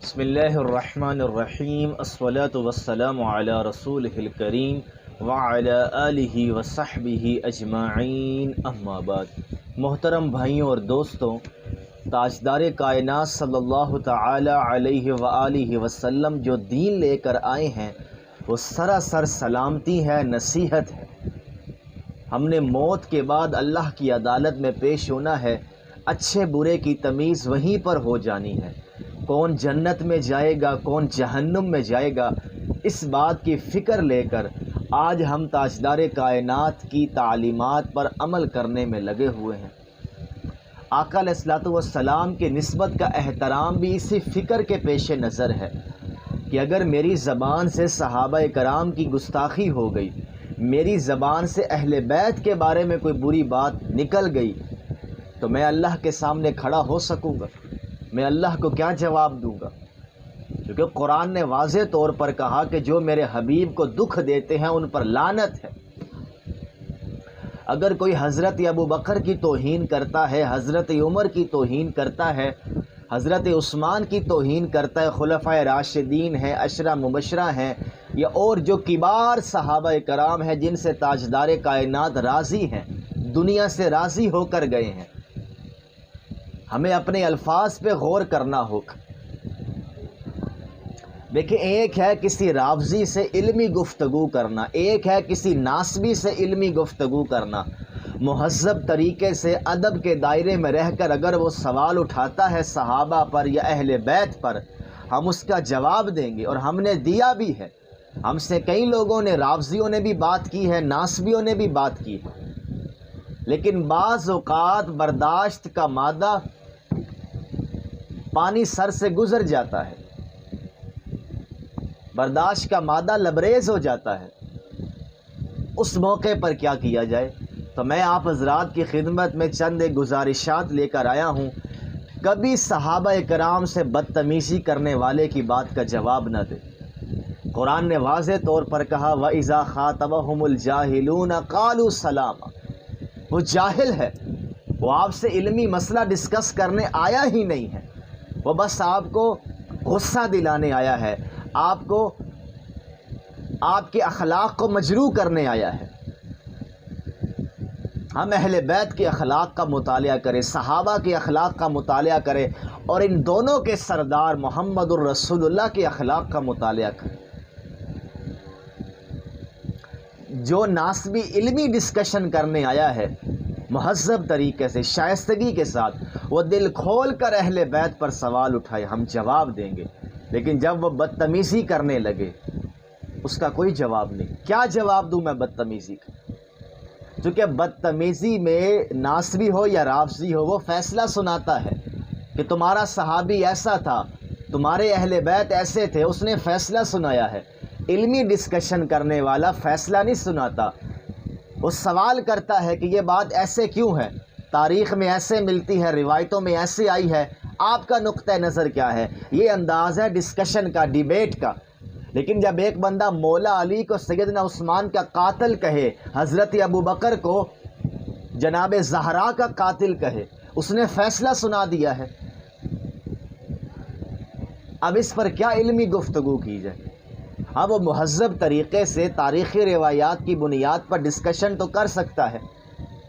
بسم اللہ الرحمن الرحیم الصلاۃ والسلام علی رسولہ الکریم وعلی آلہ وصحبہ اجمعین اما بعد۔ محترم بھائیوں اور دوستوں، تاجدار کائنات صلی اللہ تعالی علیہ وآلہ وسلم جو دین لے کر آئے ہیں وہ سراسر سلامتی ہے، نصیحت ہے۔ ہم نے موت کے بعد اللہ کی عدالت میں پیش ہونا ہے، اچھے برے کی تمیز وہیں پر ہو جانی ہے۔ کون جنت میں جائے گا، کون جہنم میں جائے گا، اس بات کی فکر لے کر آج ہم تاجدار کائنات کی تعلیمات پر عمل کرنے میں لگے ہوئے ہیں۔ آقا علیہ الصلوۃ والسلام کی نسبت کا احترام بھی اسی فکر کے پیش نظر ہے کہ اگر میری زبان سے صحابہ کرام کی گستاخی ہو گئی، میری زبان سے اہل بیت کے بارے میں کوئی بری بات نکل گئی، تو میں اللہ کے سامنے کھڑا ہو سکوں گا؟ میں اللہ کو کیا جواب دوں گا؟ کیونکہ قرآن نے واضح طور پر کہا کہ جو میرے حبیب کو دکھ دیتے ہیں ان پر لعنت ہے۔ اگر کوئی حضرت ابو بکر کی توہین کرتا ہے، حضرت عمر کی توہین کرتا ہے، حضرت عثمان کی توہین کرتا ہے، خلفائے راشدین ہیں، عشرہ مبشرہ ہیں، یا اور جو کبار صحابہ کرام ہیں جن سے تاجدار کائنات راضی ہیں، دنیا سے راضی ہو کر گئے ہیں، ہمیں اپنے الفاظ پہ غور کرنا ہوگا۔ دیکھیں، ایک ہے کسی رافضی سے علمی گفتگو کرنا، ایک ہے کسی ناسبی سے علمی گفتگو کرنا۔ مہذب طریقے سے ادب کے دائرے میں رہ کر اگر وہ سوال اٹھاتا ہے صحابہ پر یا اہل بیت پر، ہم اس کا جواب دیں گے، اور ہم نے دیا بھی ہے۔ ہم سے کئی لوگوں نے، رافضیوں نے بھی بات کی ہے، ناسبیوں نے بھی بات کی ہے، لیکن بعض اوقات برداشت کا مادہ پانی سر سے گزر جاتا ہے، برداشت کا مادہ لبریز ہو جاتا ہے۔ اس موقع پر کیا کیا جائے؟ تو میں آپ حضرات کی خدمت میں چند گزارشات لے کر آیا ہوں۔ کبھی صحابہ کرام سے بدتمیزی کرنے والے کی بات کا جواب نہ دے۔ قرآن نے واضح طور پر کہا وَإِذَا خَاطَبَهُمُ الْجَاهِلُونَ قَالُوا سَلَامًا۔ وہ جاہل ہے، وہ آپ سے علمی مسئلہ ڈسکس کرنے آیا ہی نہیں ہے، وہ بس آپ کو غصہ دلانے آیا ہے، آپ کو آپ کے اخلاق کو مجروح کرنے آیا ہے۔ ہم اہل بیت کے اخلاق کا مطالعہ کریں، صحابہ کے اخلاق کا مطالعہ کریں، اور ان دونوں کے سردار محمد الرسول اللہ کے اخلاق کا مطالعہ کریں۔ جو ناسبی علمی ڈسکشن کرنے آیا ہے مہذب طریقے سے، شائستگی کے ساتھ، وہ دل کھول کر اہل بیت پر سوال اٹھائے، ہم جواب دیں گے۔ لیکن جب وہ بدتمیزی کرنے لگے، اس کا کوئی جواب نہیں۔ کیا جواب دوں میں بدتمیزی کا؟ چونکہ بدتمیزی میں ناسبی ہو یا رافضی ہو، وہ فیصلہ سناتا ہے کہ تمہارا صحابی ایسا تھا، تمہارے اہل بیت ایسے تھے، اس نے فیصلہ سنایا ہے۔ علمی ڈسکشن کرنے والا فیصلہ نہیں سناتا، وہ سوال کرتا ہے کہ یہ بات ایسے کیوں ہے، تاریخ میں ایسے ملتی ہے، روایتوں میں ایسے آئی ہے، آپ کا نقطہ نظر کیا ہے؟ یہ انداز ہے ڈسکشن کا، ڈیبیٹ کا۔ لیکن جب ایک بندہ مولا علی کو سیدنا عثمان کا قاتل کہے، حضرت ابو بکر کو جناب زہرا کا قاتل کہے، اس نے فیصلہ سنا دیا ہے، اب اس پر کیا علمی گفتگو کی جائے؟ ہاں، وہ مہذب طریقے سے تاریخی روایات کی بنیاد پر ڈسکشن تو کر سکتا ہے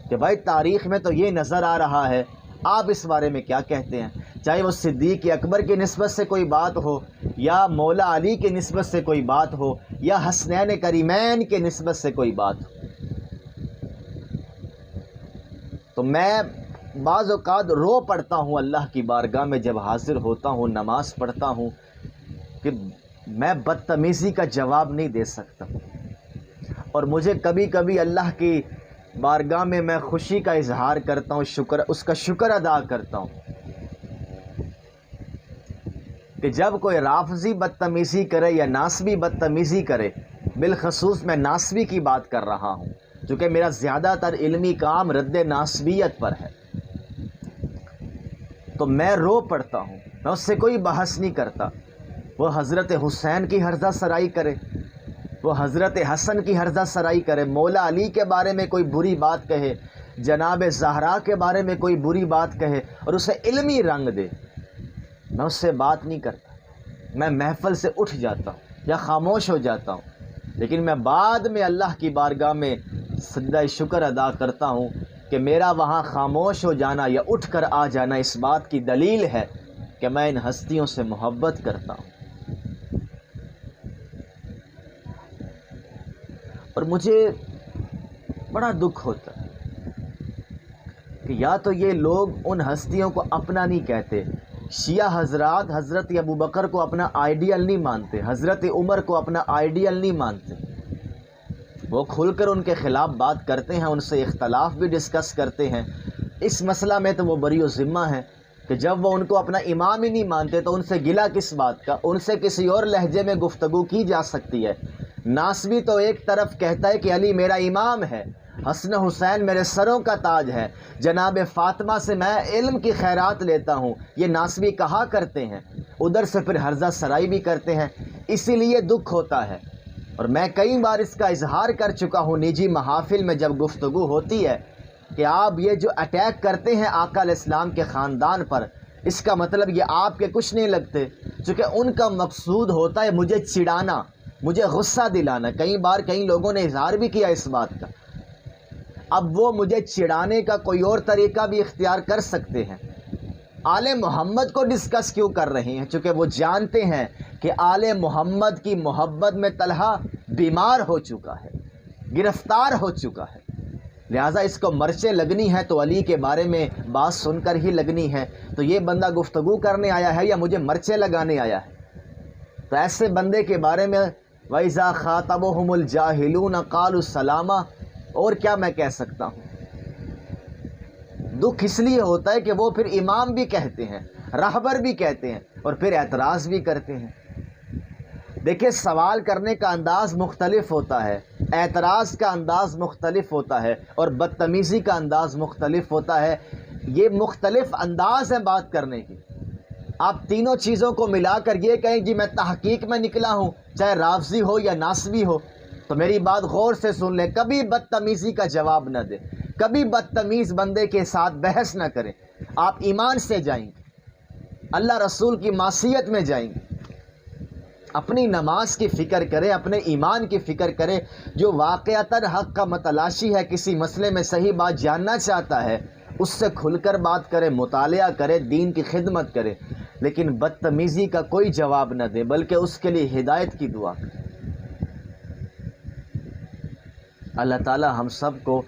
کہ بھائی تاریخ میں تو یہ نظر آ رہا ہے، آپ اس بارے میں کیا کہتے ہیں؟ چاہے وہ صدیق اکبر کی نسبت سے کوئی بات ہو، یا مولا علی کی نسبت سے کوئی بات ہو، یا حسنین کریمین کی نسبت سے کوئی بات ہو۔ تو میں بعض اوقات رو پڑتا ہوں اللہ کی بارگاہ میں جب حاضر ہوتا ہوں، نماز پڑھتا ہوں، کہ میں بدتمیزی کا جواب نہیں دے سکتا، اور مجھے کبھی کبھی اللہ کی بارگاہ میں میں خوشی کا اظہار کرتا ہوں، اس کا شکر ادا کرتا ہوں کہ جب کوئی رافضی بدتمیزی کرے یا ناسبی بدتمیزی کرے، بالخصوص میں ناسبی کی بات کر رہا ہوں چونکہ میرا زیادہ تر علمی کام رد ناسبیت پر ہے، تو میں رو پڑتا ہوں، میں اس سے کوئی بحث نہیں کرتا۔ وہ حضرت حسین کی ہرزہ سرائی کرے، وہ حضرت حسن کی ہرزہ سرائی کرے، مولا علی کے بارے میں کوئی بری بات کہے، جناب زہرا کے بارے میں کوئی بری بات کہے اور اسے علمی رنگ دے، میں اس سے بات نہیں کرتا۔ میں محفل سے اٹھ جاتا ہوں یا خاموش ہو جاتا ہوں، لیکن میں بعد میں اللہ کی بارگاہ میں سجدہ شکر ادا کرتا ہوں کہ میرا وہاں خاموش ہو جانا یا اٹھ کر آ جانا اس بات کی دلیل ہے کہ میں ان ہستیوں سے محبت کرتا ہوں۔ اور مجھے بڑا دکھ ہوتا ہے کہ یا تو یہ لوگ ان ہستیوں کو اپنا نہیں کہتے، شیعہ حضرات حضرت ابو بکر کو اپنا آئیڈیل نہیں مانتے، حضرت عمر کو اپنا آئیڈیل نہیں مانتے، وہ کھل کر ان کے خلاف بات کرتے ہیں، ان سے اختلاف بھی ڈسکس کرتے ہیں۔ اس مسئلہ میں تو وہ بری و ذمہ ہیں کہ جب وہ ان کو اپنا امام ہی نہیں مانتے تو ان سے گلہ کس بات کا؟ ان سے کسی اور لہجے میں گفتگو کی جا سکتی ہے۔ ناسبی تو ایک طرف کہتا ہے کہ علی میرا امام ہے، حسن حسین میرے سروں کا تاج ہے، جناب فاطمہ سے میں علم کی خیرات لیتا ہوں، یہ ناسبی کہا کرتے ہیں، ادھر سے پھر حرزہ سرائی بھی کرتے ہیں۔ اسی لیے دکھ ہوتا ہے، اور میں کئی بار اس کا اظہار کر چکا ہوں نجی محافل میں جب گفتگو ہوتی ہے کہ آپ یہ جو اٹیک کرتے ہیں آقا علیہ السلام کے خاندان پر، اس کا مطلب یہ آپ کے کچھ نہیں لگتے، چونکہ ان کا مقصود ہوتا ہے مجھے چڑانا، مجھے غصہ دلانا۔ کئی بار کئی لوگوں نے اظہار بھی کیا اس بات کا۔ اب وہ مجھے چڑھانے کا کوئی اور طریقہ بھی اختیار کر سکتے ہیں۔ آل محمد کو ڈسکس کیوں کر رہے ہیں؟ چونکہ وہ جانتے ہیں کہ آل محمد کی محبت میں طلحہ بیمار ہو چکا ہے، گرفتار ہو چکا ہے، لہٰذا اس کو مرچیں لگنی ہے تو علی کے بارے میں بات سن کر ہی لگنی ہے۔ تو یہ بندہ گفتگو کرنے آیا ہے یا مجھے مرچیں لگانے آیا ہے؟ تو ایسے بندے کے بارے میں وَإِذَا خَاطَبَهُمُ الْجَاهِلُونَ قَالُوا سَلَامًا، اور کیا میں کہہ سکتا ہوں؟ دکھ اس لیے ہوتا ہے کہ وہ پھر امام بھی کہتے ہیں، راہبر بھی کہتے ہیں، اور پھر اعتراض بھی کرتے ہیں۔ دیکھیں، سوال کرنے کا انداز مختلف ہوتا ہے، اعتراض کا انداز مختلف ہوتا ہے، اور بدتمیزی کا انداز مختلف ہوتا ہے۔ یہ مختلف انداز ہیں بات کرنے کی۔ آپ تینوں چیزوں کو ملا کر یہ کہیں کہ میں تحقیق میں نکلا ہوں، چاہے رافضی ہو یا ناسبی ہو، تو میری بات غور سے سن لیں، کبھی بدتمیزی کا جواب نہ دیں، کبھی بدتمیز بندے کے ساتھ بحث نہ کریں۔ آپ ایمان سے جائیں گے، اللہ رسول کی معصیت میں جائیں گے۔ اپنی نماز کی فکر کریں، اپنے ایمان کی فکر کریں۔ جو واقعتاً حق کا متلاشی ہے، کسی مسئلے میں صحیح بات جاننا چاہتا ہے، اس سے کھل کر بات کرے، مطالعہ کرے، دین کی خدمت کرے، لیکن بدتمیزی کا کوئی جواب نہ دے، بلکہ اس کے لیے ہدایت کی دعا کرے۔ اللہ تعالی ہم سب کو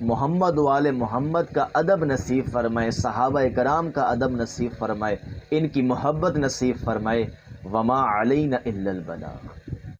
محمد و آل محمد کا ادب نصیب فرمائے، صحابہ کرام کا ادب نصیب فرمائے، ان کی محبت نصیب فرمائے۔ وما علینا الا البلاغ۔